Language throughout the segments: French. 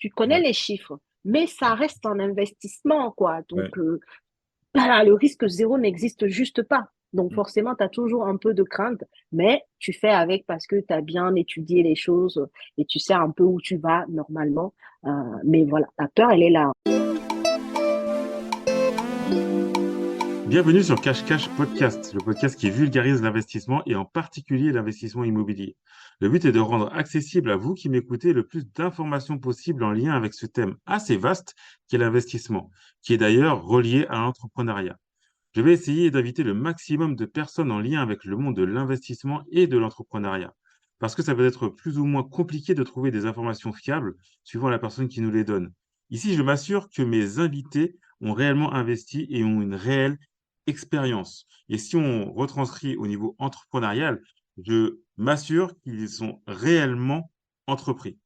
tu connais Ouais, les chiffres, mais ça reste un investissement, quoi. ouais. Donc, voilà, le risque zéro n'existe juste pas. Donc, Mm. forcément, tu as toujours un peu de crainte, mais tu fais avec parce que tu as bien étudié les choses et tu sais un peu où tu vas normalement. Mais voilà, la peur, elle est là. Bienvenue sur Cash Cash Podcast, le podcast qui vulgarise l'investissement et en particulier l'investissement immobilier. Le but est de rendre accessible à vous qui m'écoutez le plus d'informations possibles en lien avec ce thème assez vaste qu'est l'investissement, qui est d'ailleurs relié à l'entrepreneuriat. Je vais essayer d'inviter le maximum de personnes en lien avec le monde de l'investissement et de l'entrepreneuriat, parce que ça peut être plus ou moins compliqué de trouver des informations fiables suivant la personne qui nous les donne. Ici, je m'assure que mes invités ont réellement investi et ont une réelle expérience. Et si on retranscrit au niveau entrepreneurial, je m'assure qu'ils sont réellement entrepris.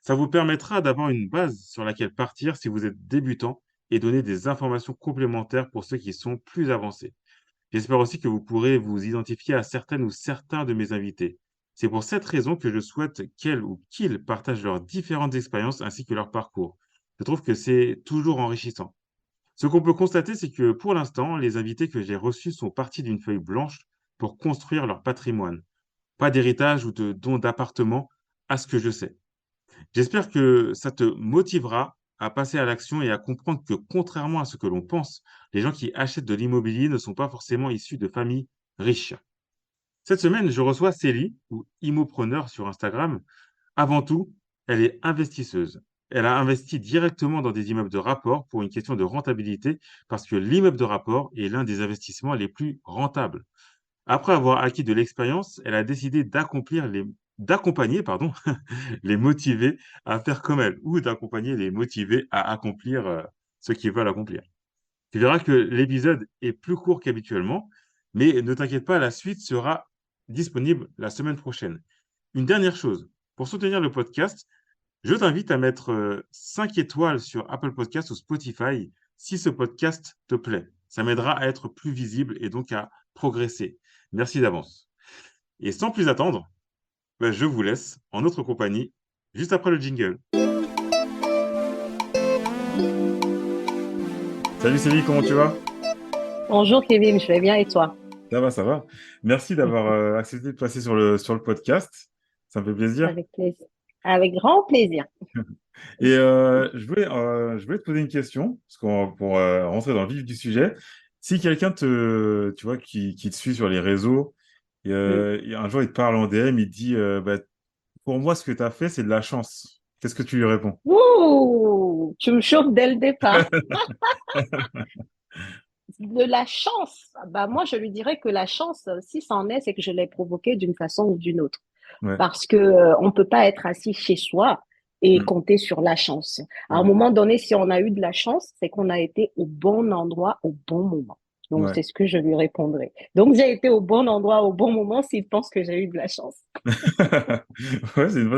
Ça vous permettra d'avoir une base sur laquelle partir si vous êtes débutant et donner des informations complémentaires pour ceux qui sont plus avancés. J'espère aussi que vous pourrez vous identifier à certaines ou certains de mes invités. C'est pour cette raison que je souhaite qu'elles ou qu'ils partagent leurs différentes expériences ainsi que leur parcours. Je trouve que c'est toujours enrichissant. Ce qu'on peut constater, c'est que pour l'instant, les invités que j'ai reçus sont partis d'une feuille blanche pour construire leur patrimoine. Pas d'héritage ou de don d'appartement, à ce que je sais. J'espère que ça te motivera à passer à l'action et à comprendre que contrairement à ce que l'on pense, les gens qui achètent de l'immobilier ne sont pas forcément issus de familles riches. Cette semaine, je reçois Célie, ou Immopreneur sur Instagram. Avant tout, elle est investisseuse. Elle a investi directement dans des immeubles de rapport pour une question de rentabilité parce que l'immeuble de rapport est l'un des investissements les plus rentables. Après avoir acquis de l'expérience, elle a décidé d'accompagner, pardon, les motiver à faire comme elle ou d'accompagner les motivés à accomplir ce qu'ils veulent accomplir. Tu verras que l'épisode est plus court qu'habituellement, mais ne t'inquiète pas, la suite sera disponible la semaine prochaine. Une dernière chose, pour soutenir le podcast, je t'invite à mettre 5 étoiles sur Apple Podcast ou Spotify si ce podcast te plaît. Ça m'aidera à être plus visible et donc à progresser. Merci d'avance. Et sans plus attendre, ben, je vous laisse en notre compagnie juste après le jingle. Salut Céline, comment tu vas? Bonjour Kevin, je vais bien et toi? Ça va, ça va. Merci d'avoir accepté de passer sur le podcast. Ça me fait plaisir. Avec plaisir. Avec grand plaisir. Et je voulais te poser une question, pour rentrer dans le vif du sujet. Si quelqu'un tu vois, qui te suit sur les réseaux, Mm. et un jour il te parle en DM, il te dit, bah, pour moi, ce que tu as fait, c'est de la chance. Qu'est-ce que tu lui réponds? Ouh, tu me chauffes dès le départ. De la chance. Bah, moi, je lui dirais que la chance, si c'en est, c'est que je l'ai provoquée d'une façon ou d'une autre. Ouais. Parce que on peut pas être assis chez soi et Mm, compter sur la chance. À un mm, moment donné, si on a eu de la chance, c'est qu'on a été au bon endroit au bon moment. Donc, ouais. c'est ce que je lui répondrai. Donc, j'ai été au bon endroit au bon moment s'il pense que j'ai eu de la chance. Ouais, c'est une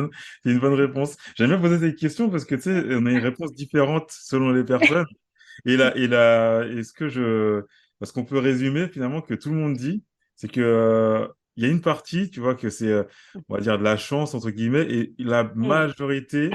bonne réponse. J'aime bien poser cette question parce que, tu sais, on a une réponse différente selon les personnes. Ce qu'on peut résumer finalement que tout le monde dit, c'est que, il y a une partie, tu vois, que c'est, on va dire, de la chance, entre guillemets, et la Mm. majorité,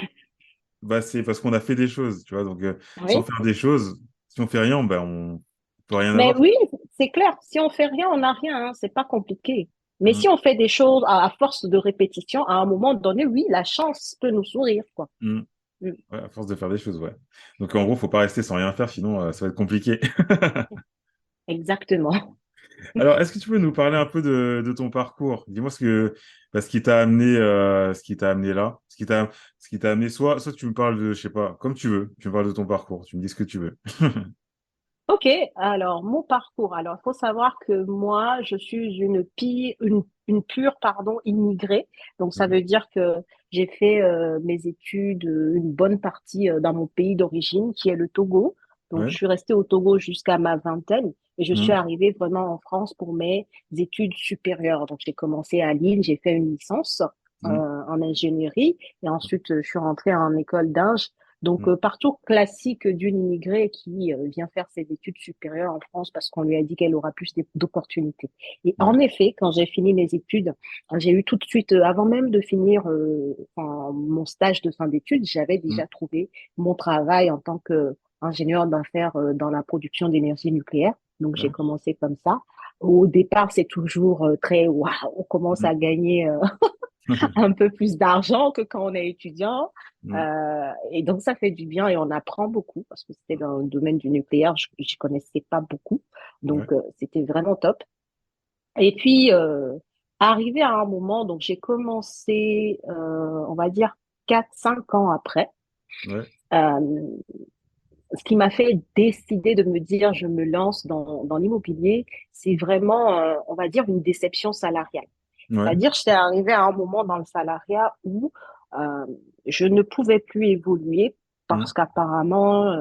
bah, c'est parce qu'on a fait des choses, tu vois. Donc, sans Oui. faire des choses, si on fait rien, ben, on peut rien Mais avoir. oui, c'est clair. Si on fait rien, on n'a rien, hein. C'est pas compliqué. Mais Mm, si on fait des choses à force de répétition, à un moment donné, oui, la chance peut nous sourire, quoi. mm. Mm. Ouais, à force de faire des choses, ouais. Donc, en gros, faut pas rester sans rien faire, sinon, ça va être compliqué. Exactement. Alors, est-ce que tu peux nous parler un peu de ton parcours? Dis-moi ce qui t'a amené, là, ce qui t'a amené, soit tu me parles de, je sais pas, comme tu veux, tu me parles de ton parcours, tu me dis ce que tu veux. Ok, alors mon parcours. Alors, il faut savoir que moi, je suis une pure, pardon, immigrée. Donc, ça Ok. veut dire que j'ai fait mes études, une bonne partie dans mon pays d'origine, qui est le Togo. Donc, je Ouais. suis restée au Togo jusqu'à ma vingtaine et je suis Mhm. arrivée vraiment en France pour mes études supérieures. Donc, j'ai commencé à Lille, j'ai fait une licence Mhm. en ingénierie et ensuite, je suis rentrée en école d'ingé Donc, Mm. parcours classique d'une immigrée qui vient faire ses études supérieures en France parce qu'on lui a dit qu'elle aura plus d'opportunités. Et en Ouais. effet, quand j'ai fini mes études, j'ai eu tout de suite, avant même de finir mon stage de fin d'études, j'avais Mm. déjà trouvé mon travail en tant qu'ingénieur d'affaires dans la production d'énergie nucléaire. Donc, j'ai Ouais. commencé comme ça. Au départ, c'est toujours très waouh, on commence Mm. à gagner un peu plus d'argent que quand on est étudiant. Mm. Et donc, ça fait du bien et on apprend beaucoup parce que c'était dans le domaine du nucléaire, je ne connaissais pas beaucoup. Ouais. Donc, c'était vraiment top. Et puis, arrivé à un moment, donc j'ai commencé, on va dire, 4 5 ans après, Ouais. euh, ce qui m'a fait décider de me dire, je me lance dans l'immobilier, c'est vraiment, on va dire, une déception salariale. Ouais. C'est-à-dire, j'étais arrivée à un moment dans le salariat où euh, je ne pouvais plus évoluer Mm. parce qu'apparemment,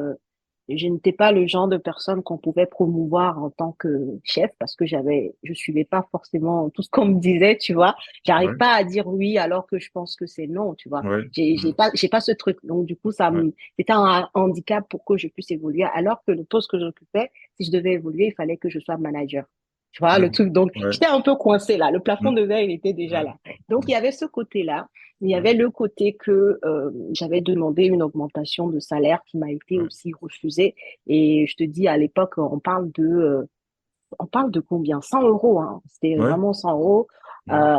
je n'étais pas le genre de personne qu'on pouvait promouvoir en tant que chef parce que je suivais pas forcément tout ce qu'on me disait, tu vois. J'arrive Ouais. pas à dire oui alors que je pense que c'est non, tu vois. Ouais. Mm. J'ai pas ce truc. Donc, du coup, Ouais. c'était un handicap pour que je puisse évoluer alors que le poste que j'occupais, si je devais évoluer, il fallait que je sois manager. Tu vois, le D'accord. truc. Donc, Ouais. j'étais un peu coincée là. Le plafond Mm. de verre, il était déjà Ouais. là. Donc, il y avait ce côté-là. Il y Ouais. avait le côté que j'avais demandé une augmentation de salaire qui m'a été Ouais. aussi refusée. Et je te dis, à l'époque, on parle de combien? 100 euros, hein. C'était Ouais. vraiment 100 euros. Ouais. Euh,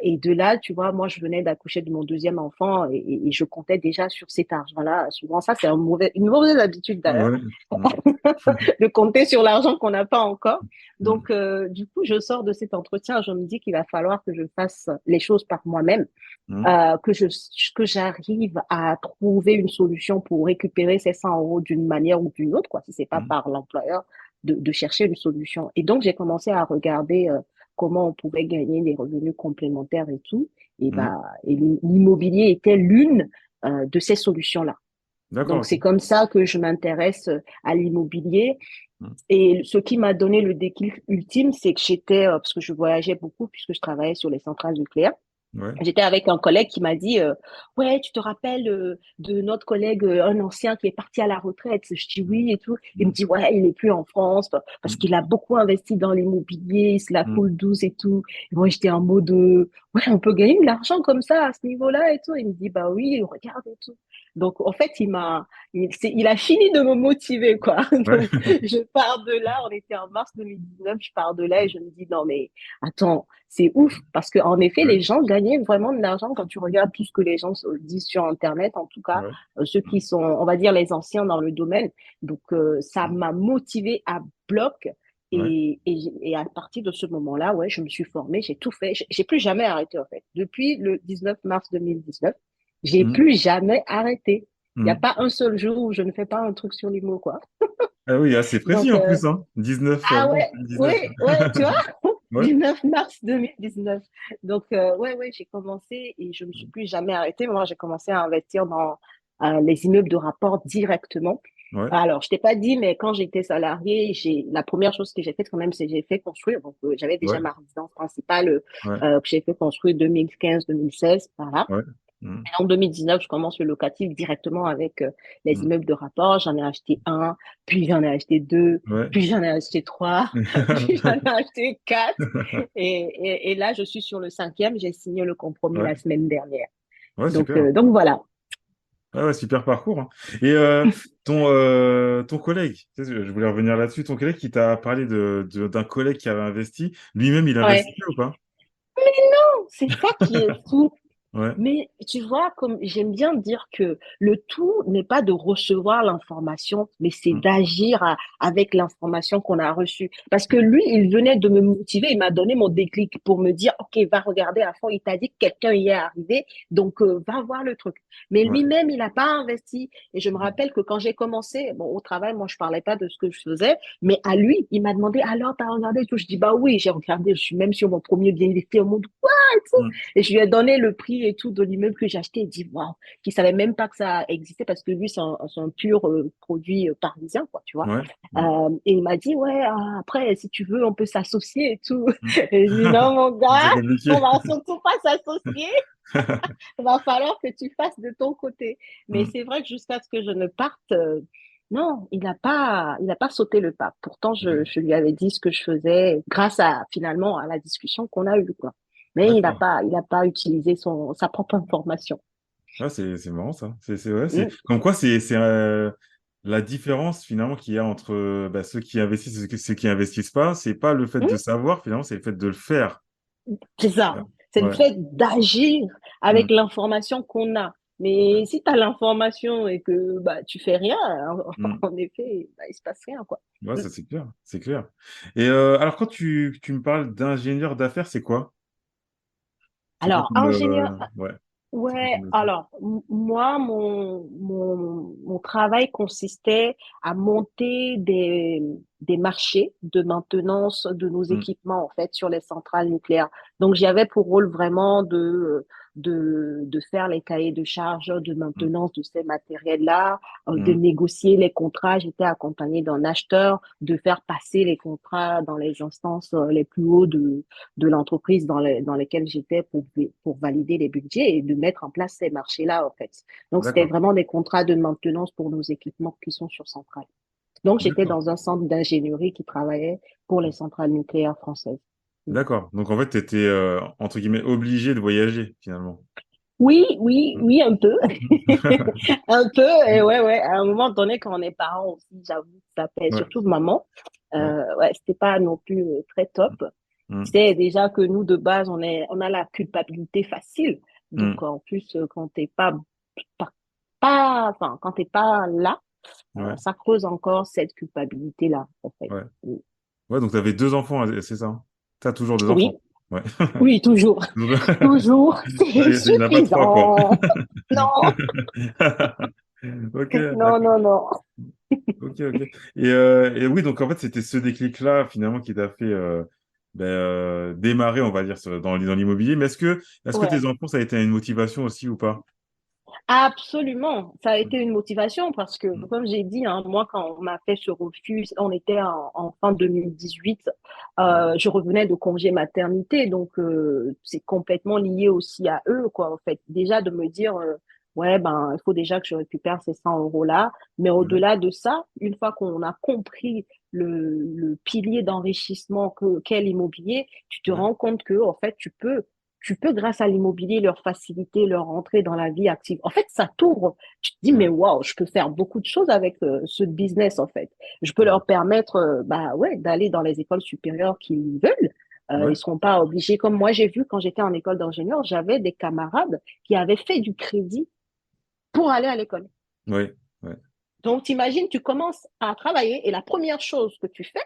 et de là, tu vois, moi, je venais d'accoucher de mon deuxième enfant et je comptais déjà sur cet argent-là. Souvent, ça, c'est une mauvaise habitude d'ailleurs, Ouais. Mm. de compter sur l'argent qu'on n'a pas encore. Mm. Donc, du coup, je sors de cet entretien, je me dis qu'il va falloir que je fasse les choses par moi-même, Mm. que j'arrive à trouver une solution pour récupérer ces 100 euros d'une manière ou d'une autre, quoi, si c'est pas Mm. par l'employeur, de chercher une solution. Et donc, j'ai commencé à regarder comment on pouvait gagner des revenus complémentaires et tout. Et Mm. bah, et l'immobilier était l'une de ces solutions-là. D'accord, Donc, c'est ok. comme ça que je m'intéresse à l'immobilier. Mm. Et ce qui m'a donné le déclic ultime, c'est que parce que je voyageais beaucoup, puisque je travaillais sur les centrales nucléaires. Ouais. J'étais avec un collègue qui m'a dit ouais, tu te rappelles de notre collègue, un ancien qui est parti à la retraite? Je dis Mm. oui et tout. Il me Mm. dit ouais, il est plus en France parce Mm. qu'il a beaucoup investi dans l'immobilier, il se la Mm. coule douce et tout. Et moi, j'étais en mode ouais, on peut gagner de l'argent comme ça à ce niveau-là et tout. Il me dit bah oui, regarde et tout. Donc en fait, il a fini de me motiver quoi. Ouais. Donc je pars de là. On était en mars 2019. Je pars de là et je me dis non mais attends, c'est ouf parce qu'en effet, Ouais. les gens gagnaient vraiment de l'argent quand tu regardes tout ce que les gens disent sur Internet, en tout cas, Ouais. ceux Mm. qui sont, on va dire, les anciens dans le domaine. Donc, ça Mm. m'a motivé à bloc. Ouais. Et à partir de ce moment-là, ouais, je me suis formée, j'ai tout fait. J'ai plus jamais arrêté, en fait. Depuis le 19 mars 2019, j'ai Mm. plus jamais arrêté. Il n'y a Mm. pas un seul jour où je ne fais pas un truc sur l'IMO, quoi. Ah oui, assez précis Donc, en plus, hein. 19 ah mars ouais, oui, 2019. ouais, tu vois, Ouais. 19 mars 2019. Donc, ouais, ouais, j'ai commencé et je ne me suis plus jamais arrêtée. Moi, j'ai commencé à investir dans les immeubles de rapport directement. Ouais. Alors, je t'ai pas dit, mais quand j'étais salariée, la première chose que j'ai faite quand même, c'est que j'ai fait construire. Donc, j'avais déjà Ouais. ma résidence principale Ouais. que j'ai fait construire 2015-2016, par là. Ouais. Mm. En 2019, je commence le locatif directement avec les Mm. immeubles de rapport. J'en ai acheté un, puis j'en ai acheté deux, Ouais. puis j'en ai acheté trois, puis j'en ai acheté quatre. Et là, je suis sur le cinquième. J'ai signé le compromis Ouais. la semaine dernière. Ouais, super. Donc voilà. Ouais, ouais, super parcours, hein. Et ton collègue, tu sais, je voulais revenir là-dessus, ton collègue qui t'a parlé d'un collègue qui avait investi, lui-même, il Ouais. investissait ou pas? C'est ça qui est fou. Ouais. Mais tu vois, comme j'aime bien dire que le tout n'est pas de recevoir l'information, mais c'est Mm. d'agir avec l'information qu'on a reçue. Parce que lui, il venait de me motiver, il m'a donné mon déclic pour me dire, OK, va regarder à fond, il t'a dit que quelqu'un y est arrivé, donc va voir le truc. Mais Ouais. lui-même, il n'a pas investi. Et je me rappelle que quand j'ai commencé, bon, au travail, moi, je parlais pas de ce que je faisais, mais à lui, il m'a demandé, alors, t'as regardé et tout? Je dis, bah oui, j'ai regardé, je suis même sur mon premier bien, il était au monde, quoi, et tout. Mm. Et je lui ai donné le prix et tout de l'immeuble que j'ai acheté. Il dit, waouh, qu'il savait même pas que ça existait parce que lui, c'est un pur produit parisien, quoi, tu vois. Ouais. Mm. Et il m'a dit, ouais, après, si tu veux, on peut s'associer et tout. Mm. Et je dis, non, mon C'est gars, compliqué. on va surtout pas s'associer. Il va falloir que tu fasses de ton côté. Mais Mm. c'est vrai que jusqu'à ce que je ne parte, non, il n'a pas sauté le pas. Pourtant, je lui avais dit ce que je faisais grâce à, finalement, à la discussion qu'on a eue, quoi. Mais D'accord. il n'a pas utilisé sa propre information. Ah, c'est marrant ça. Ouais, Mm. comme quoi c'est la différence finalement qu'il y a entre bah, ceux qui investissent et ceux qui investissent pas. C'est pas le fait de Mm. savoir finalement, c'est le fait de le faire. C'est ça. C'est le Ouais. fait d'agir avec Mm. l'information qu'on a. Ouais. Mais si tu as l'information et que bah, tu fais rien, Mm. en effet, bah, il se passe rien, quoi. Ouais, Mm. ça c'est clair, c'est clair. Et alors quand tu me parles d'ingénieur d'affaires, c'est quoi? C'est quoi Alors, comme ingénieur, ouais, c'est quoi ouais, comme métier? alors, moi, mon travail consistait à monter des marchés de maintenance de nos Mm. équipements, en fait, sur les centrales nucléaires. Donc, j'avais pour rôle vraiment de faire les cahiers de charges de Mm. maintenance de ces matériels-là, de Mm. négocier les contrats. J'étais accompagnée d'un acheteur, de faire passer les contrats dans les instances les plus hauts de l'entreprise dans lesquelles j'étais pour valider les budgets et de mettre en place ces marchés-là, en fait. Donc, c'était D'accord, vraiment des contrats de maintenance pour nos équipements qui sont sur centrale. Donc, j'étais d'accord, dans un centre d'ingénierie qui travaillait pour les centrales nucléaires françaises. Mm. d'accord. Donc en fait, tu étais entre guillemets obligé de voyager finalement. Oui, oui, Mm. oui, un peu. Un peu, et ouais, ouais. À un moment donné, quand on est parent aussi, j'avoue, ça fait Ouais, surtout maman. ouais. Ouais, c'était pas non plus très top. Mm. C'est déjà que nous, de base, on a la culpabilité facile. Donc, Mm. en plus, quand t'es pas, enfin, quand t'es pas là, Ouais, ça creuse encore cette culpabilité-là, en fait. ouais. Ouais, donc tu avais deux enfants, c'est ça? Tu as toujours deux Oui, enfants. Ouais. oui, toujours. Toujours, c'est Il n'y en a pas trois, quoi. suffisant. Non, Ok, non, d'accord. non, non. Ok, ok. Et oui, donc en fait, c'était ce déclic-là, finalement, qui t'a fait démarrer, on va dire, dans l'immobilier. Mais est-ce que tes Ouais. enfants, ça a été une motivation aussi ou pas? Absolument, ça a été une motivation parce que, Mm. comme j'ai dit, hein, moi, quand on m'a fait ce refus, on était en fin 2018, Ouais. je revenais de congé maternité, donc c'est complètement lié aussi à eux, quoi, en fait. Déjà de me dire, ouais, ben, il faut déjà que je récupère ces 100 euros-là, mais Ouais. au-delà de ça, une fois qu'on a compris le pilier d'enrichissement qu'est l'immobilier, tu te Ouais. rends compte que, en fait, tu peux, grâce à l'immobilier, leur faciliter leur entrée dans la vie active. En fait, ça t'ouvre. Tu te dis, mais Ouais. waouh, je peux faire beaucoup de choses avec ce business, en fait. Je peux Ouais. leur permettre, bah ouais, d'aller dans les écoles supérieures qu'ils veulent. Ouais. Ils seront pas obligés. Comme moi, j'ai vu quand j'étais en école d'ingénieur, j'avais des camarades qui avaient fait du crédit pour aller à l'école. Ouais. Ouais. Donc, t'imagines, tu commences à travailler et la première chose que tu fais,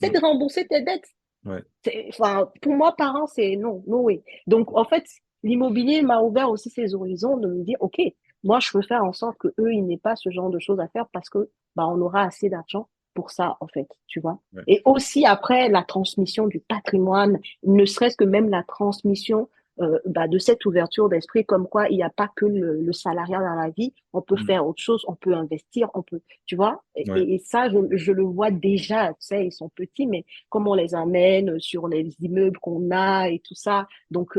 c'est Mm. de rembourser tes dettes. Ouais. Enfin, pour moi, parents, c'est non, no way. Donc, en fait, l'immobilier m'a ouvert aussi ses horizons de me dire, OK, moi, je veux faire en sorte que eux, ils n'aient pas ce genre de choses à faire parce que, bah, on aura assez d'argent pour ça, en fait, tu vois. Ouais. Et aussi, après, la transmission du patrimoine, ne serait-ce que même la transmission bah, de cette ouverture d'esprit, comme quoi il n'y a pas que le salariat dans la vie, on peut Mm. faire autre chose, on peut investir, on peut, tu vois. Ouais. Et ça, je le vois déjà, tu sais, ils sont petits, mais comment on les emmène sur les immeubles qu'on a et tout ça. Donc,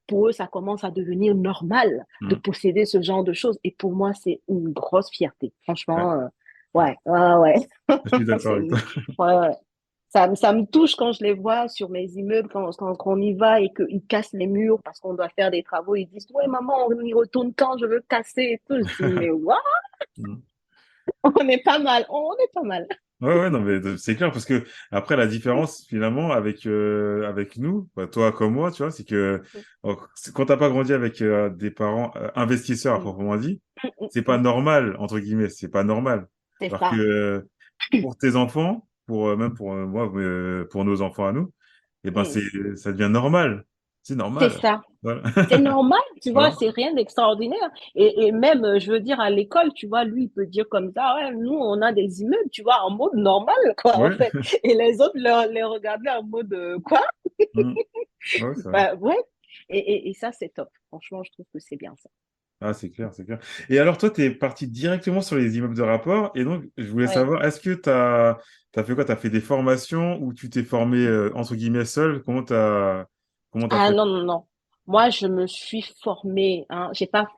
pour eux, ça commence à devenir normal de Mm. posséder ce genre de choses. Et pour moi, c'est une grosse fierté. Ouais. Franchement, Ouais. ouais, ouais, ouais. Je suis d'accord avec toi. Ouais, ouais. Ça me touche quand je les vois sur mes immeubles, quand on y va et qu'ils cassent les murs parce qu'on doit faire des travaux. Ils disent, ouais, maman, on y retourne quand je veux casser et tout. Je dis, mais what? Mm. On est pas mal, on est pas mal. Ouais, ouais, non, mais c'est clair parce que après la différence finalement avec nous, bah, toi comme moi, tu vois, c'est que quand t'as pas grandi avec des parents investisseurs à Mm, proprement dit, mm, mm, c'est pas mm. normal entre guillemets, c'est pas normal. C'est Alors que ça. pour tes enfants, même pour moi, pour nos enfants à nous, eh ben Mm. ça devient normal, c'est C'est normal. ça. Voilà. C'est normal, tu vois, Voilà. c'est rien d'extraordinaire. Et même, je veux dire, à l'école, tu vois, lui, il peut dire comme ça, ouais, nous, on a des immeubles, tu vois, en mode normal, quoi, en Ouais. fait. Et les autres les regardaient en mode, quoi? Mm. Ouais, ça. Bah, ouais. Et ça, c'est top. Franchement, je trouve que c'est bien ça. Ah, c'est clair, c'est clair. Et alors, toi, tu es parti directement sur les immeubles de rapport. Et donc, je voulais Ouais. savoir, est-ce que tu as fait quoi? Tu as fait des formations ou tu t'es formé, entre guillemets, seul? Comment tu as Ah fait? non, non, non. Moi, je me suis formée, hein. J'ai pas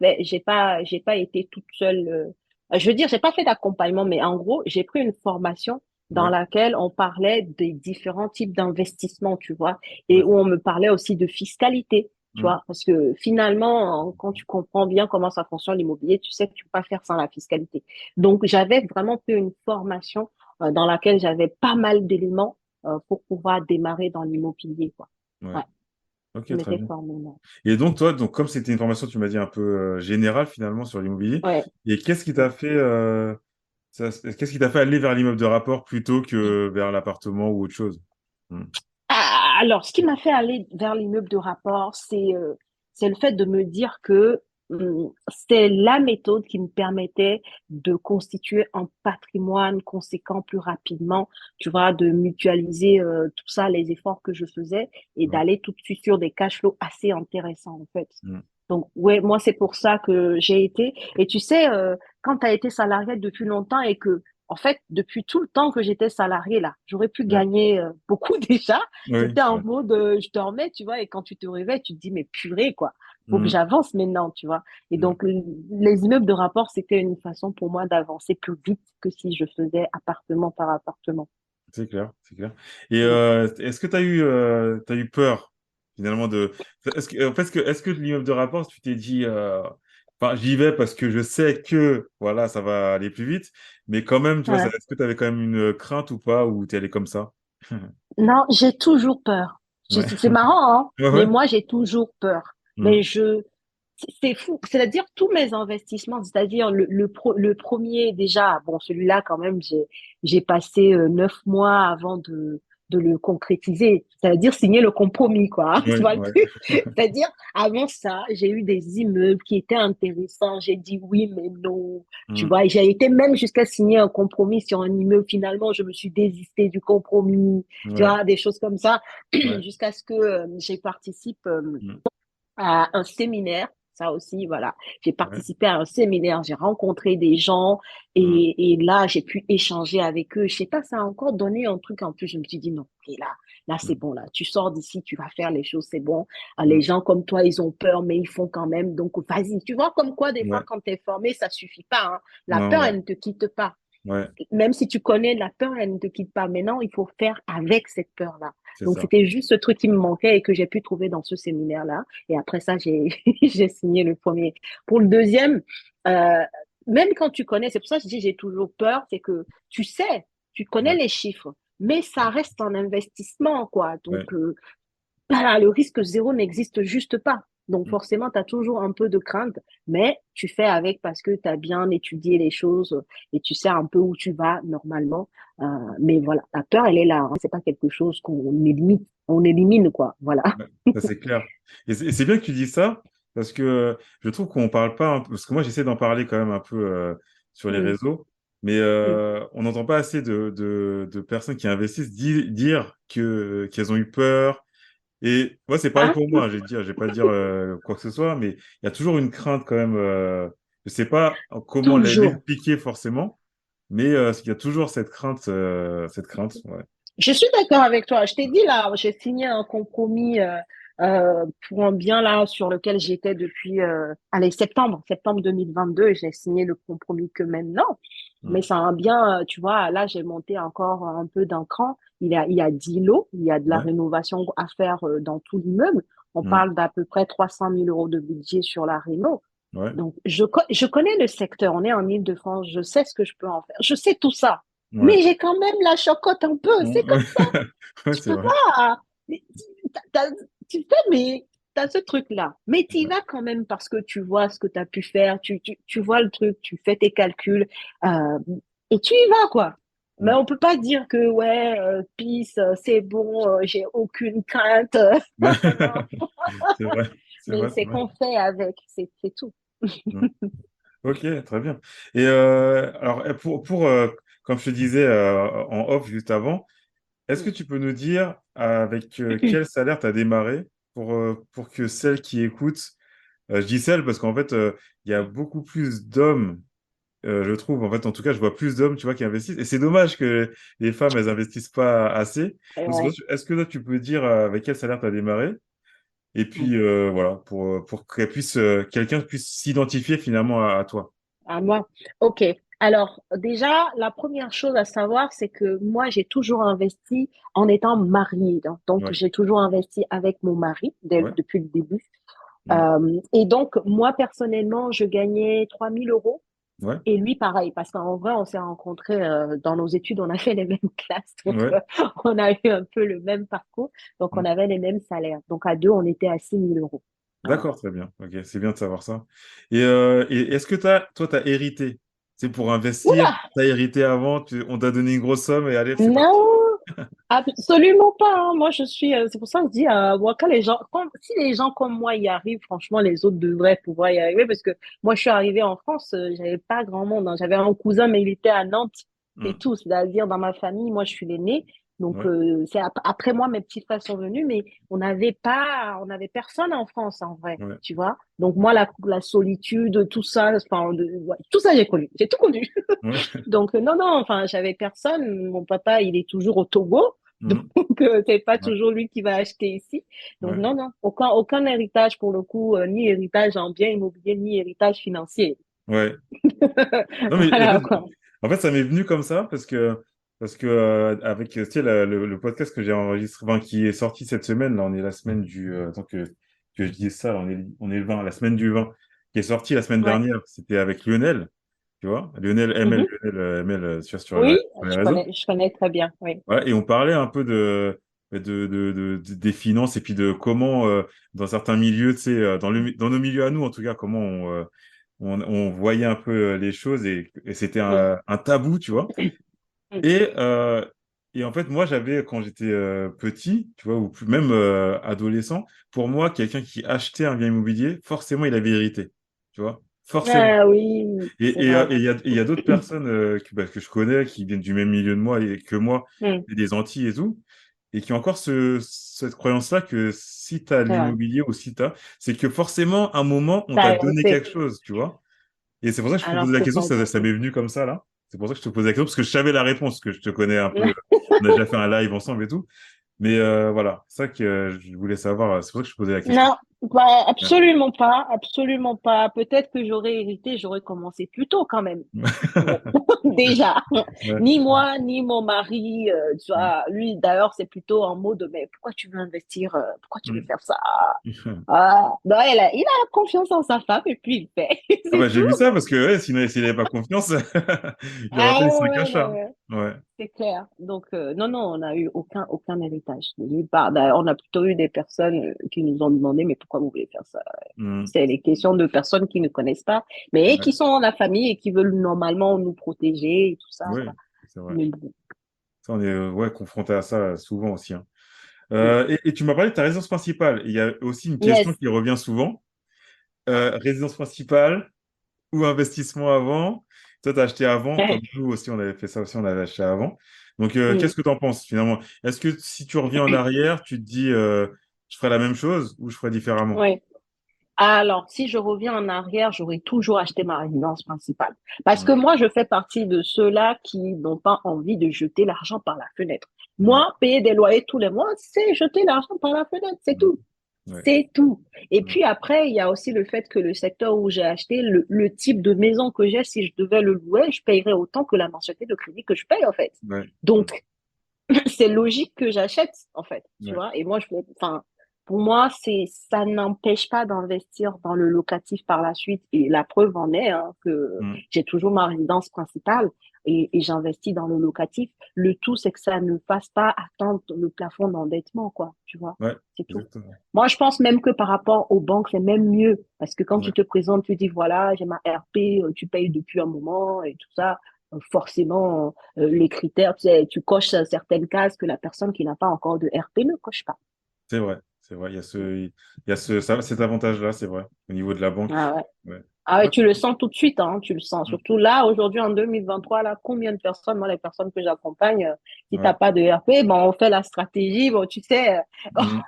été toute seule. Je veux dire, j'ai pas fait d'accompagnement, mais en gros, j'ai pris une formation dans Ouais, laquelle on parlait des différents types d'investissements, tu vois, et ouais, où on me parlait aussi de fiscalité, tu mm, vois, parce que finalement, quand tu comprends bien comment ça fonctionne l'immobilier, tu sais que tu peux pas faire sans la fiscalité. Donc, j'avais vraiment fait une formation dans laquelle j'avais pas mal d'éléments pour pouvoir démarrer dans l'immobilier, quoi. ouais. Ouais, je Ok, très m'étais bien. formée là. Et donc, toi, donc, comme c'était une formation, tu m'as dit un peu générale finalement sur l'immobilier, Ouais. et qu'est-ce qui t'a fait, qu'est-ce qui t'a fait aller vers l'immeuble de rapport plutôt que vers l'appartement ou autre chose? Mm. Alors, ce qui m'a fait aller vers l'immeuble de rapport, c'est le fait de me dire que c'est la méthode qui me permettait de constituer un patrimoine conséquent plus rapidement, tu vois, de mutualiser tout ça, les efforts que je faisais et Ouais. d'aller tout de suite sur des cash flows assez intéressants, en fait. Mm. Donc, ouais, moi, c'est pour ça que j'ai été. Et tu sais, quand tu as été salarié depuis longtemps et que, en fait, depuis tout le temps que j'étais salarié là, j'aurais pu Ouais. gagner beaucoup déjà. Oui, J'étais en ouais. mode, je dormais, tu vois, et quand tu te réveilles, tu te dis, mais purée, quoi, faut que Mm. j'avance maintenant, tu vois. Et Ouais. donc, les immeubles de rapport, c'était une façon pour moi d'avancer plus vite que si je faisais appartement par appartement. C'est clair, c'est clair. Et Mm. est-ce que t'as eu peur finalement de... Est-ce que, en fait, est-ce que l'immeuble de rapport, tu t'es dit, enfin, j'y vais parce que je sais que voilà, ça va aller plus vite, mais quand même, tu vois, Ouais. est-ce que tu avais quand même une crainte ou pas, ou t'es allé comme ça? Non, j'ai toujours peur. Ouais, C'est marrant, hein, ouais, mais ouais. moi, j'ai toujours peur. Mm. Mais c'est fou. C'est-à-dire tous mes investissements, c'est-à-dire le premier déjà, bon, celui-là quand même, j'ai passé 9 mois avant de le concrétiser. C'est-à-dire signer le compromis, quoi. Tu Ouais, vois le ouais. truc? C'est-à-dire avant ça, j'ai eu des immeubles qui étaient intéressants. J'ai dit oui, mais non. Tu Mm. vois, j'ai été même jusqu'à signer un compromis sur un immeuble. Finalement, je me suis désistée du compromis. Tu Ouais, vois, des choses comme ça, ouais. jusqu'à ce que j'ai participe Mm. à un séminaire. Ça aussi, voilà. J'ai Ouais. participé à un séminaire, j'ai rencontré des gens Mm. et là, j'ai pu échanger avec eux. Je sais pas, ça a encore donné un truc en plus. Je me suis dit non, et là, c'est Mm. bon, là. Tu sors d'ici, tu vas faire les choses, c'est bon. Les Mm. gens comme toi, ils ont peur, mais ils font quand même. Donc, vas-y. Tu vois, comme quoi, des fois, Ouais. quand tu es formé, ça suffit pas, hein. La Non, peur, ouais. elle ne te quitte pas. Ouais, Même si tu connais la peur, elle ne te quitte pas. Maintenant, il faut faire avec cette peur-là. c'est Donc, ça. c'était juste ce truc qui me manquait et que j'ai pu trouver dans ce séminaire-là. Et après ça, j'ai signé le premier. Pour le deuxième, euh, même quand tu connais, c'est pour ça que je dis j'ai toujours peur, c'est que tu sais, tu connais Ouais, les chiffres, mais ça reste un investissement, quoi. ouais. Donc, voilà, le risque zéro n'existe juste pas. Donc Mm. forcément, tu as toujours un peu de crainte, mais tu fais avec parce que tu as bien étudié les choses et tu sais un peu où tu vas normalement. Mais voilà, la peur, elle est là, hein. C'est pas quelque chose on élimine quoi. Voilà. Ouais, ça c'est clair. Et c'est bien que tu dis ça, parce que je trouve qu'on parle pas, parce que moi j'essaie d'en parler quand même un peu sur les Mm, réseaux, mais mm. on n'entend pas assez de personnes qui investissent dire qu'elles ont eu peur. Et moi c'est pareil Ah, pour moi, je vais pas dire quoi que ce soit, mais il y a toujours une crainte quand même. Je sais pas comment toujours. l'expliquer forcément, mais il y a toujours cette crainte, cette crainte. Ouais. Je suis d'accord avec toi. Je t'ai dit là, j'ai signé un compromis pour un bien là sur lequel j'étais depuis allez, septembre 2022 et j'ai signé le compromis que maintenant. Mm. Mais c'est un bien, tu vois, là j'ai monté encore un peu d'un cran. Il y a 10 lots, il y a de la Ouais. rénovation à faire dans tout l'immeuble. On Mm. parle d'à peu près 300 000 euros de budget sur la réno. Ouais. Donc, je connais le secteur. On est en Île-de-France. Je sais ce que je peux en faire. Je sais tout ça. Ouais. Mais j'ai quand même la chocotte un peu. C'est Mm. comme ça. Ouais, Tu c'est peux vrai. pas. Tu sais, mais t'as ce truc-là. Mais tu y vas quand même parce que tu vois ce que tu as pu faire. Tu vois le truc, tu fais tes calculs. euh, et tu y vas, quoi. Mais Mm. on peut pas dire que, ouais, peace, c'est bon, j'ai aucune crainte. Non. C'est vrai, c'est Mais vrai, c'est c'est vrai. qu'on fait avec. C'est tout. Mm. Ok, très bien. Et alors, comme je te disais en off juste avant, est-ce que tu peux nous dire avec quel salaire tu as démarré pour que celles qui écoutent, je dis celles parce qu'en fait, il y a beaucoup plus d'hommes, je trouve, en fait, en tout cas, je vois plus d'hommes, tu vois, qui investissent. Et c'est dommage que les femmes, elles investissent pas assez. Donc, Ouais. est-ce que là, tu peux dire avec quel salaire tu as démarré? Et puis, voilà, pour quelqu'un puisse s'identifier finalement à toi. À moi. OK. Alors, déjà, la première chose à savoir, c'est que moi, j'ai toujours investi en étant mariée. Donc, Ouais, j'ai toujours investi avec mon mari ouais, depuis le début. mm, Et donc, moi, personnellement, je gagnais 3 000 € ouais, et lui, pareil, parce qu'en vrai, on s'est rencontrés dans nos études, on a fait les mêmes classes, donc ouais. on a eu un peu le même parcours, donc on Mm. avait les mêmes salaires. Donc, à deux, on était à 6 000 €. Voilà. D'accord, très bien. Ok, c'est bien de savoir ça. Et est-ce que toi, tu as hérité? C'est pour investir, Oula! tu as hérité avant, on t'a donné une grosse somme et allez, c'est parti. Non! Absolument pas, hein. Moi, je suis. C'est pour ça que je dis, moi, si les gens comme moi y arrivent, franchement, les autres devraient pouvoir y arriver parce que moi, je suis arrivée en France, j'avais pas grand monde, hein. J'avais un cousin, mais il était à Nantes et Mm. tout. C'est-à-dire, dans ma famille, moi, je suis l'aînée. Donc, Ouais, après moi, mes petits frères sont venus, mais on n'avait personne en France, en vrai, ouais, tu vois. Donc, moi, la solitude, tout ça, enfin, ouais, tout ça, j'ai connu. J'ai tout connu. ouais. Donc, non, non, enfin, j'avais personne. Mon papa, il est toujours au Togo. Donc, Mm. c'est pas Ouais, toujours lui qui va acheter ici. Donc, ouais. non, non, aucun héritage pour le coup, ni héritage en bien immobilier, ni héritage financier. Ouais. Non, mais Voilà, quoi. en fait, ça m'est venu comme ça parce que avec tu sais, le podcast que j'ai enregistré, enfin, qui est sorti cette semaine, là, on est la semaine attends que je dise ça, là, on est le 20, la semaine du 20, qui est sorti la semaine Ouais. dernière, c'était avec Lionel, tu vois, Mhm. Lionel ML Oui, sur les réseaux. je connais très bien. Oui. Ouais, et on parlait un peu des finances et puis de comment, dans certains milieux, tu sais, dans nos milieux à nous, en tout cas, comment on voyait un peu les choses et c'était Mm. un tabou, tu vois. Mm. Et, euh, et en fait, moi, quand j'étais petit, tu vois, ou même adolescent, pour moi, quelqu'un qui achetait un bien immobilier, forcément, il avait hérité, tu vois, forcément. Ah oui, c'est vrai. Et il y a d'autres personnes que je connais qui viennent du même milieu de moi et que moi, Mm. des Antilles et tout, et qui ont encore cette croyance-là que si tu as C'est vrai. l'immobilier ou si tu as, c'est que forcément, à un moment, on Ça t'a a donné hérité. quelque chose, tu vois. Et c'est pour ça que je te Alors posais la que question, pas du ça tout. m'est venu comme ça, là. C'est pour ça que je te posais la question, parce que je savais la réponse, que je te connais un peu. On a déjà fait un live ensemble et tout. Mais voilà, c'est ça que je voulais savoir. C'est pour ça que je te posais la question. Non, bah, Ouais. absolument pas, absolument pas. Peut-être que j'aurais hérité, j'aurais commencé plus tôt quand même. Bon, déjà, Ouais. ni moi, ni mon mari, tu vois, lui d'ailleurs, c'est plutôt en mode, mais pourquoi tu veux investir, pourquoi tu veux Mm. faire ça? Ah, non, il a confiance en sa femme et puis il fait, Ah bah c'est j'ai vu tout. ça parce que ouais, sinon s'il n'avait pas confiance, il aurait Ah fait des 5 ouais, non, achats. ouais. Ouais. C'est clair. Donc, non, non, on n'a eu aucun héritage de nulle part. D'ailleurs, on a plutôt eu des personnes qui nous ont demandé, mais pourquoi vous voulez faire ça? Mm. C'est les questions de personnes qui ne connaissent pas, mais Ouais. qui sont dans la famille et qui veulent normalement nous protéger et tout ça, Oui, quoi. c'est vrai. Mais bon. Ça, on est ouais, confronté à ça souvent aussi, hein. Mm. Et tu m'as parlé de ta résidence principale. Il y a aussi une question Yes. qui revient souvent. Résidence principale ou investissement avant? Toi, tu as acheté avant, comme nous aussi, on avait fait ça aussi, on avait acheté avant. Donc, Mm. qu'est-ce que tu en penses finalement? Est-ce que si tu reviens en arrière, tu te dis, je ferais la même chose ou je ferais différemment? Ouais. Alors, si je reviens en arrière, j'aurais toujours acheté ma résidence principale. Parce que Ouais, moi, je fais partie de ceux-là qui n'ont pas envie de jeter l'argent par la fenêtre. ouais, Moi, payer des loyers tous les mois, c'est jeter l'argent par la fenêtre, c'est ouais, tout. ouais, C'est tout. Et ouais, puis après, il y a aussi le fait que le secteur où j'ai acheté, le type de maison que j'ai, si je devais le louer, je payerais autant que la mensualité de crédit que je paye, en fait. ouais, Donc, c'est logique que j'achète, en fait, tu ouais, vois. Et moi, enfin, pour moi, ça n'empêche pas d'investir dans le locatif par la suite. Et la preuve en est, hein, que mm, j'ai toujours ma résidence principale et j'investis dans le locatif. Le tout, c'est que ça ne fasse pas atteindre le plafond d'endettement, quoi, tu vois. ouais, C'est tout. exactement. Moi, je pense même que par rapport aux banques, c'est même mieux. Parce que quand tu Ouais, te présentes, tu dis, voilà, j'ai ma RP, tu payes depuis un moment et tout ça. Forcément, les critères, tu sais, tu coches certaines cases que la personne qui n'a pas encore de RP ne coche pas. c'est vrai, c'est vrai. Cet avantage-là, c'est vrai, au niveau de la banque. Ah ouais. Ouais. Ah ouais, Ouais, tu le sens tout de suite, hein, tu le sens. mm, Surtout là, aujourd'hui, en 2023, là, combien de personnes, moi, les personnes que j'accompagne, si ouais, t'as pas de RP, bon, on fait la stratégie, bon, tu sais, mm,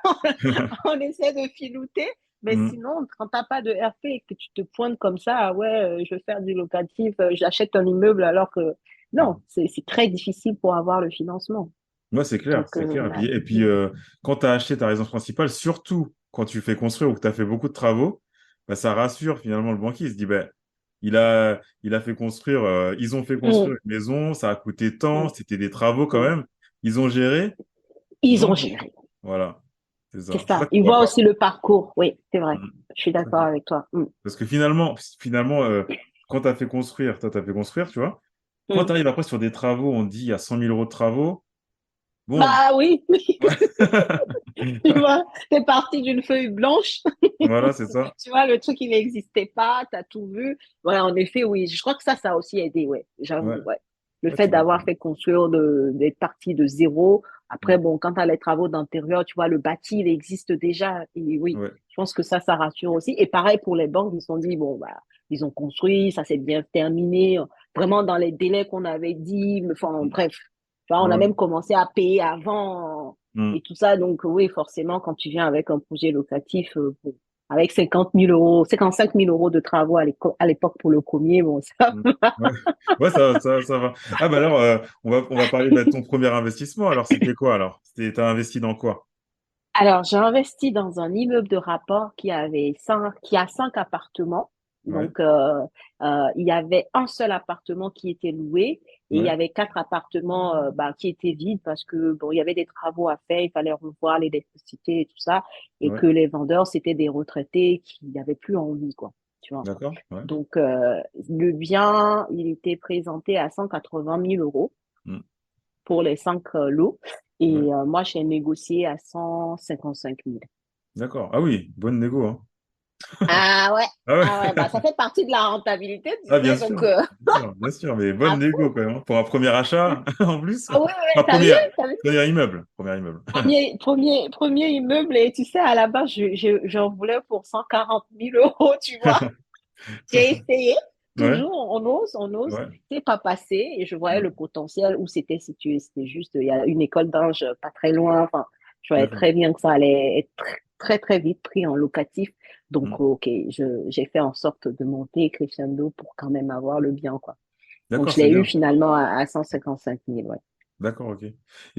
on essaie de filouter, mais mm, sinon, quand t'as pas de RP et que tu te pointes comme ça, ah ouais, je veux faire du locatif, j'achète un immeuble alors que, non, mm. c'est très difficile pour avoir le financement. Moi, c'est clair, Donc, c'est clair. ouais. Et puis quand tu as acheté ta résidence principale, surtout quand tu fais construire ou que tu as fait beaucoup de travaux, bah, ça rassure finalement le banquier. Il se dit, ben, il a fait construire, ils ont fait Mm, construire une maison, ça a coûté tant, mm, c'était des travaux quand mm. même. Ils ont géré, Ils ont donc géré. voilà, c'est C'est ça. Je sais pas ça. si tu Ils es voient d'accord. aussi le parcours. Oui, c'est vrai. Mm. Je suis d'accord avec toi. Mm, Parce que finalement quand tu as fait construire, toi, tu as fait construire, tu vois. Quand tu mm. arrives après sur des travaux, on dit il y a 100 000 euros de travaux. Bon, Bah oui, tu vois, t'es parti d'une feuille blanche. voilà, c'est ça. Tu vois, le truc, il n'existait pas, t'as tout vu. Ouais, en effet, oui. Je crois que ça a aussi aidé, ouais. Ouais, J'avoue, ouais. Le ouais, fait tu d'avoir m'étonnes. fait construire d'être parti de zéro. Après, Mm. bon, quand t'as les travaux d'intérieur, tu vois, le bâti, il existe déjà. Et oui, Ouais. je pense que ça rassure aussi. Et pareil pour les banques, ils se sont dit, bon, bah, ils ont construit, ça s'est bien terminé, vraiment dans les délais qu'on avait dit. Enfin, Mm. bref. Tu vois, on a Ouais. même commencé à payer avant Mm. et tout ça. Donc, oui, forcément, quand tu viens avec un projet locatif, bon, avec 50 000 euros, 55 000 euros de travaux à l'époque pour le premier, bon, ça. Mm. Ouais, ouais, ça va. Ah, bah alors, on va parler de ton premier investissement. Alors, c'était quoi alors? T'as investi dans quoi? Alors, j'ai investi dans un immeuble de rapport qui a 5 appartements. Ouais, Donc, il y avait un seul appartement qui était loué et il y ouais, avait 4 appartements bah, qui étaient vides parce que bon, il y avait des travaux à faire, il fallait revoir l'électricité et tout ça, et ouais. que les vendeurs c'était des retraités qui n'avaient plus envie, quoi. Tu vois. D'accord, ouais. Donc, le bien, il était présenté à 180 000 euros Mm. pour les 5 lots. Ouais, Et moi, j'ai négocié à 155 000. d'accord. Ah oui, bonne négo, hein. Ah ouais, Ah ouais. ah ouais, bah ça fait partie de la rentabilité, tu Ah, sais, donc bien sûr, mais bonne à négo fond. quand même, hein. Pour un premier achat, en plus. Ah ouais, ouais, Enfin, t'as vu, t'as vu? premier immeuble. Premier immeuble. Premier immeuble, et tu sais, à la base, j'en voulais pour 140 000 euros, tu vois. J'ai essayé, Ouais, toujours, on ose, ouais. c'est pas passé, et je voyais Mm. le potentiel où c'était situé. C'était juste, il y a une école d'ange pas très loin, enfin, je voyais D'accord. très bien que ça allait être très, très, très vite pris en locatif. Mm. Donc, ok, j'ai fait en sorte de monter crescendo pour quand même avoir le bien, quoi. Donc, D'accord, je c'est l'ai eu bien. finalement à 155 000, ouais. D'accord, ok. Et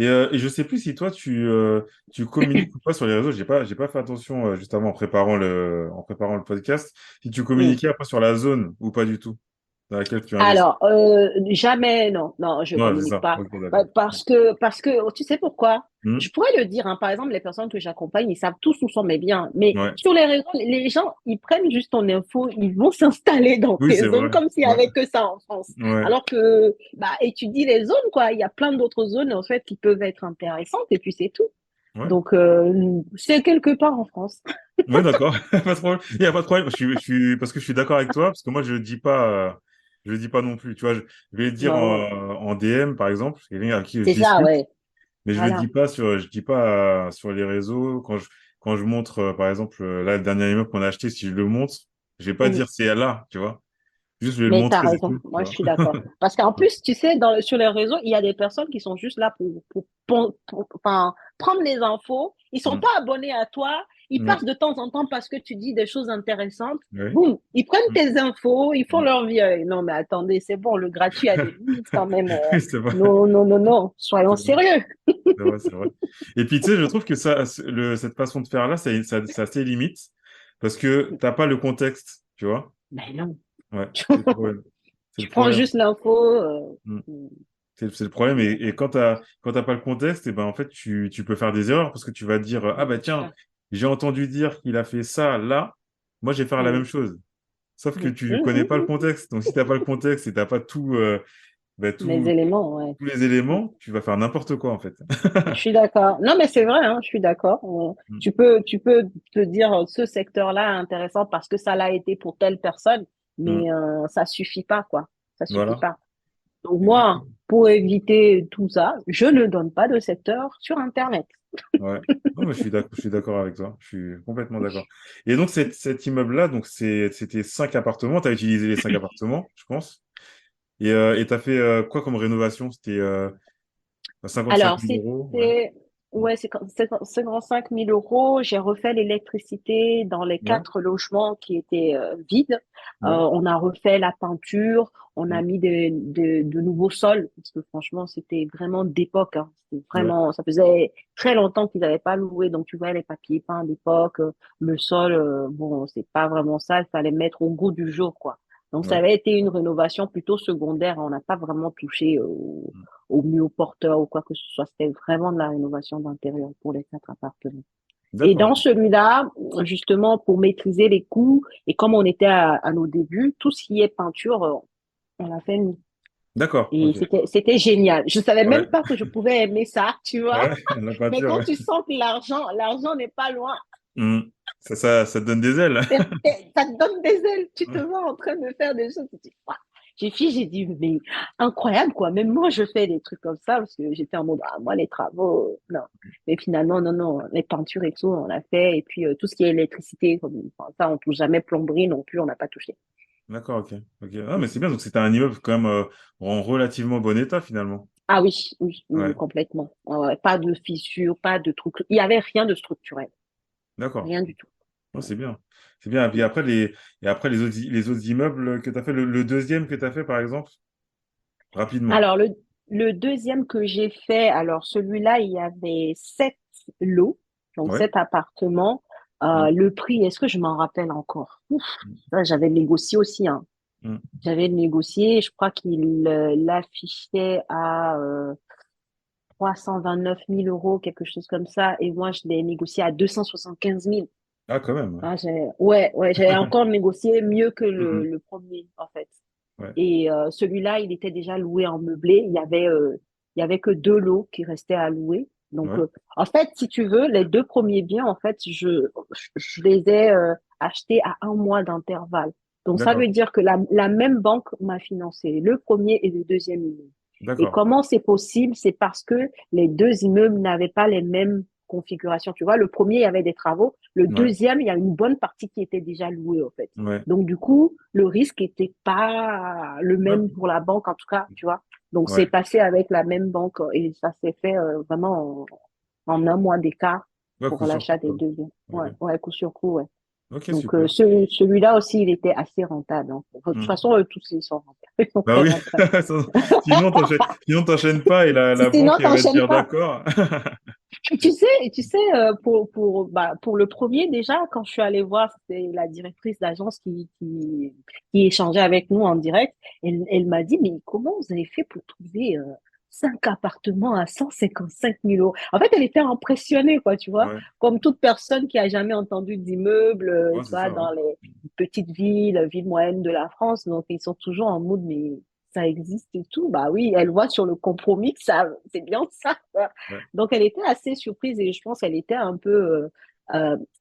je sais plus si toi, tu communiques ou pas sur les réseaux. J'ai pas fait attention juste avant en préparant le podcast. Si tu Mm. communiquais après sur la zone ou pas du tout dans laquelle tu investis. Alors, jamais, non, non, je Ouais, c'est communique ça. pas. Ok, d'accord. Parce que, tu sais pourquoi? Mm. Je pourrais le dire, hein, par exemple, les personnes que j'accompagne, ils savent tous où sont mes biens. Mais Ouais. sur les réseaux, les gens, ils prennent juste ton info, ils vont s'installer dans Oui, tes c'est zones vrai. comme s'il y Ouais. avait que ça en France. Ouais. Alors que, bah, étudie les zones, quoi. Il y a plein d'autres zones, en fait, qui peuvent être intéressantes et puis c'est tout. Ouais. Donc, c'est quelque part en France. Ouais, d'accord. Pas de problème. Il n'y a pas de problème. Parce que je suis d'accord avec toi, parce que moi, je le dis pas non plus. Tu vois, je vais le dire Bah, ouais. en DM, par exemple, quelqu'un avec qui je C'est ça, discute. ouais. Mais Voilà. je dis pas sur les réseaux. Quand je montre, par exemple, là, le dernier immeuble qu'on a acheté, si je le montre, je vais pas Mm. dire c'est là, tu vois. Juste, je vais le Mais tu as montrer, c'est raison, tout, tu moi je vois. suis d'accord. Parce qu'en plus, tu sais, sur les réseaux, il y a des personnes qui sont juste là enfin, prendre les infos. Ils sont Mm. pas abonnés à toi. Ils Ouais. passent de temps en temps parce que tu dis des choses intéressantes. Ouais. Boum, ils prennent Mm. tes infos, ils font Mm. leur vie. Non, mais attendez, c'est bon, le gratuit a des limites quand même. Oui, c'est vrai. Non, non, non, non, soyons C'est vrai. sérieux. C'est vrai, c'est vrai. Et puis, tu sais, je trouve que cette façon de faire-là, ça a ses limites parce que t'as pas le contexte, tu vois. Mais non, Ouais, c'est le problème. C'est le tu prends problème. juste l'info. Mm. C'est le problème. Et quand t'as pas le contexte, et ben, en fait, tu peux faire des erreurs parce que tu vas dire, ah bah tiens, j'ai entendu dire qu'il a fait ça là, moi, je vais faire la même Mm, chose. Sauf que mm, tu mm, connais pas le mm. contexte. Donc, si t'as pas le contexte et t'as pas Les tous éléments, ouais. les éléments, tu vas faire n'importe quoi, en fait. Je suis d'accord. Non, mais c'est vrai, hein, je suis d'accord. Mm. Tu peux te dire ce secteur-là est intéressant parce que ça l'a été pour telle personne, Mm. mais ça suffit pas, quoi. Ça suffit Voilà. pas. Donc moi, Exactement. pour éviter tout ça, je ne donne pas de secteur sur Internet. Ouais. Non, mais je suis d'accord avec toi. Je suis complètement d'accord. Et donc, cet immeuble-là, donc c'était 5 appartements. Tu as utilisé les 5 appartements, je pense. Et tu as fait quoi comme rénovation? C'était 55 Alors, 000 euros. Ouais. Ouais, c'est 55 000 euros. J'ai refait l'électricité dans les Ouais, 4 logements qui étaient vides. ouais. On a refait la peinture. On a Mm. mis de nouveaux sols parce que franchement, c'était vraiment d'époque, hein. C'était Ouais, vraiment, ça faisait très longtemps qu'ils n'avaient pas loué. Donc, tu vois, les papiers peints d'époque, le sol, bon, c'est pas vraiment ça. Il fallait mettre au goût du jour, quoi. Donc, ça ouais. avait été une rénovation plutôt secondaire. On n'a pas vraiment touché au mur porteur ou quoi que ce soit. C'était vraiment de la rénovation d'intérieur pour les 4 appartements. Et D'accord. dans celui-là, justement, pour maîtriser les coûts, et comme on était à nos débuts, tout ce qui est peinture, on l'a fait nous. D'accord, Et ok. c'était génial. Je savais même Ouais, pas que je pouvais aimer ça, tu vois. ouais, la Mais peinture, quand ouais. tu sens que l'argent n'est pas loin, Mm. Ça te donne des ailes. ça te donne des ailes. Tu te vois en train de faire des choses. Tu te dis, waouh. J'ai dit, mais incroyable, quoi. Même moi, je fais des trucs comme ça parce que j'étais en mode, ah, moi, les travaux, non. Mais finalement, non, non, les peintures et tout, on l'a fait. Et puis, tout ce qui est électricité, enfin, ça, on touche jamais plomberie non plus, on n'a pas touché. D'accord, ok. Ok. Ah, mais c'est bien, donc c'était un immeuble quand même en relativement bon état finalement. Ah oui, oui, oui, Ouais, complètement. Ouais, ouais, pas de fissures, pas de trucs. Il y avait rien de structurel. d'accord. Rien du tout. Oh, c'est bien. C'est bien. Et après les autres immeubles que tu as fait, le deuxième que tu as fait par exemple, rapidement. Alors, le deuxième que j'ai fait, alors celui-là, il y avait 7 lots, donc Ouais. 7 appartements. Mm, Le prix, est-ce que je m'en rappelle encore? Ouf, ça, j'avais négocié aussi, hein. mm. J'avais négocié, je crois qu'il l'affichait à 329 000 euros, quelque chose comme ça, et moi, je l'ai négocié à 275 000. Ah, quand même. Ah, ouais, ouais, j'avais encore négocié mieux que Mm, mm. le premier, en fait. Ouais. Et celui-là, il était déjà loué en meublé. Il y avait que 2 lots qui restaient à louer. Donc, Ouais. en fait, si tu veux, les 2 premiers biens, en fait, je les ai achetés à 1 mois d'intervalle. Donc, ça D'accord. veut dire que la même banque m'a financé le premier et le deuxième immeuble. Et D'accord. comment c'est possible? C'est parce que les 2 immeubles n'avaient pas les mêmes configurations. Tu vois, le premier, il y avait des travaux. Le Ouais. deuxième, il y a une bonne partie qui était déjà louée, en fait. Ouais. Donc, du coup, le risque était pas le Ouais. même pour la banque, en tout cas, tu vois. Donc, c'est Ouais. passé avec la même banque et ça s'est fait vraiment en 1 mois d'écart Ouais, pour coup sur coup, l'achat des quoi. 2 biens. Ok. Ouais, ouais, coup sur coup, ouais. Ok, Donc, super. celui-là aussi, il était assez rentable, hein. De toute Mm. façon, tous ils sont rentables. Ils sont Bah très oui, rentables. sinon t'enchaînes pas et la Sinon, banque elle va te t'enchaînes dire pas. d'accord. Et tu sais, pour le premier, déjà, quand je suis allée voir, c'était la directrice d'agence qui échangeait avec nous en direct. Elle m'a dit, mais comment vous avez fait pour trouver 5 appartements à 155 000 euros? En fait, elle était impressionnée, quoi, tu vois, Ouais, comme toute personne qui a jamais entendu d'immeuble, ouais, tu c'est vois, ça, ouais. dans les petites villes moyennes de la France. Donc, ils sont toujours en mode, mais ça existe et tout. Bah oui, elle voit sur le compromis que ça, c'est bien ça, quoi. Ouais. Donc, elle était assez surprise et je pense qu'elle était un peu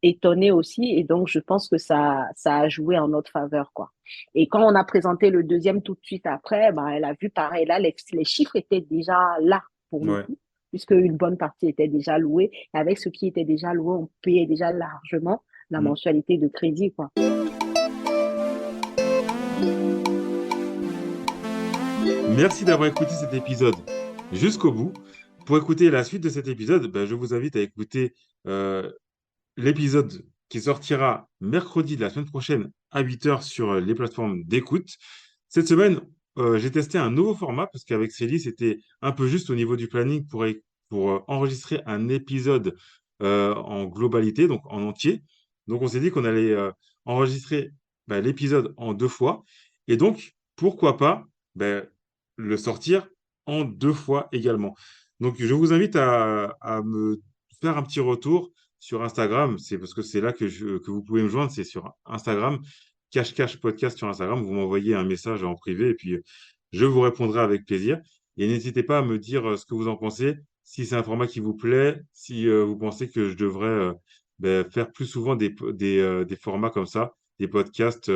étonnée aussi. Et donc, je pense que ça a joué en notre faveur, quoi. Et quand on a présenté le deuxième tout de suite après, ben, elle a vu pareil. Là, les chiffres étaient déjà là pour le Ouais. coup, puisque une bonne partie était déjà louée. Et avec ce qui était déjà loué, on payait déjà largement la Mm. mensualité de crédit, quoi. Merci d'avoir écouté cet épisode jusqu'au bout. Pour écouter la suite de cet épisode, ben, je vous invite à écouter euh, l'épisode qui sortira mercredi de la semaine prochaine à 8 heures sur les plateformes d'écoute. Cette semaine, j'ai testé un nouveau format parce qu'avec Célie, c'était un peu juste au niveau du planning pour enregistrer un épisode en globalité, donc en entier. Donc, on s'est dit qu'on allait enregistrer ben, l'épisode en 2 fois. Et donc, pourquoi pas ben, le sortir en 2 fois également. Donc, je vous invite à me faire un petit retour sur Instagram. C'est parce que c'est là que vous pouvez me joindre. C'est sur Instagram, Cache Cache Podcast sur Instagram. Vous m'envoyez un message en privé et puis je vous répondrai avec plaisir. Et n'hésitez pas à me dire ce que vous en pensez, si c'est un format qui vous plaît, si vous pensez que je devrais ben, faire plus souvent des formats comme ça, des podcasts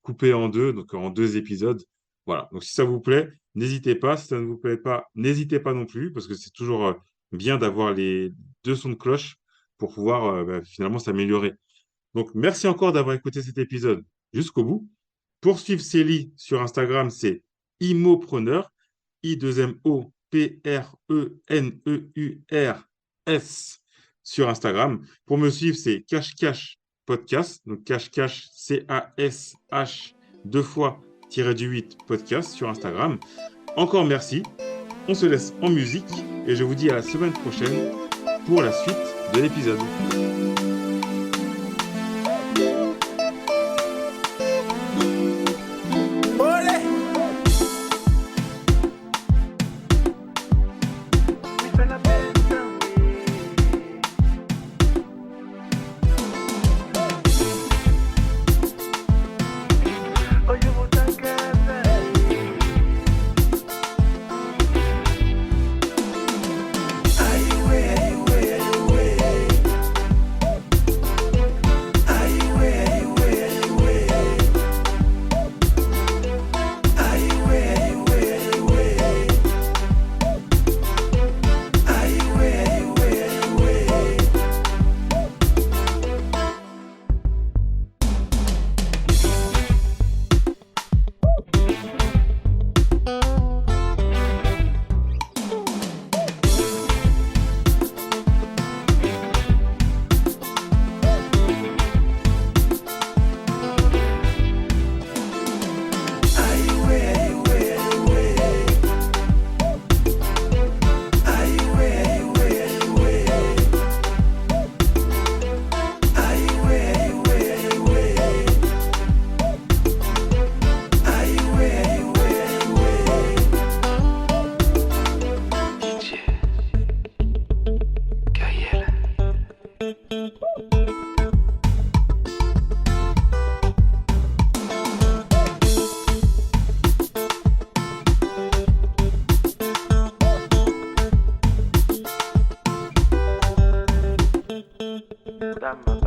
coupés en deux, donc en 2 épisodes. Voilà. Donc si ça vous plaît, n'hésitez pas. Si ça ne vous plaît pas, n'hésitez pas non plus, parce que c'est toujours bien d'avoir les 2 sons de cloche pour pouvoir bah, finalement s'améliorer. Donc, merci encore d'avoir écouté cet épisode jusqu'au bout. Pour suivre Célie sur Instagram, c'est Imopreneur, I-2-M-O-P-R-E-N-E-U-R S sur Instagram. Pour me suivre, c'est Cash Cash Podcast. Donc Cash Cash, C-A-S-H, 2 fois, du 8 podcast sur Instagram. Encore merci. On se laisse en musique et je vous dis à la semaine prochaine pour la suite de l'épisode. Dama.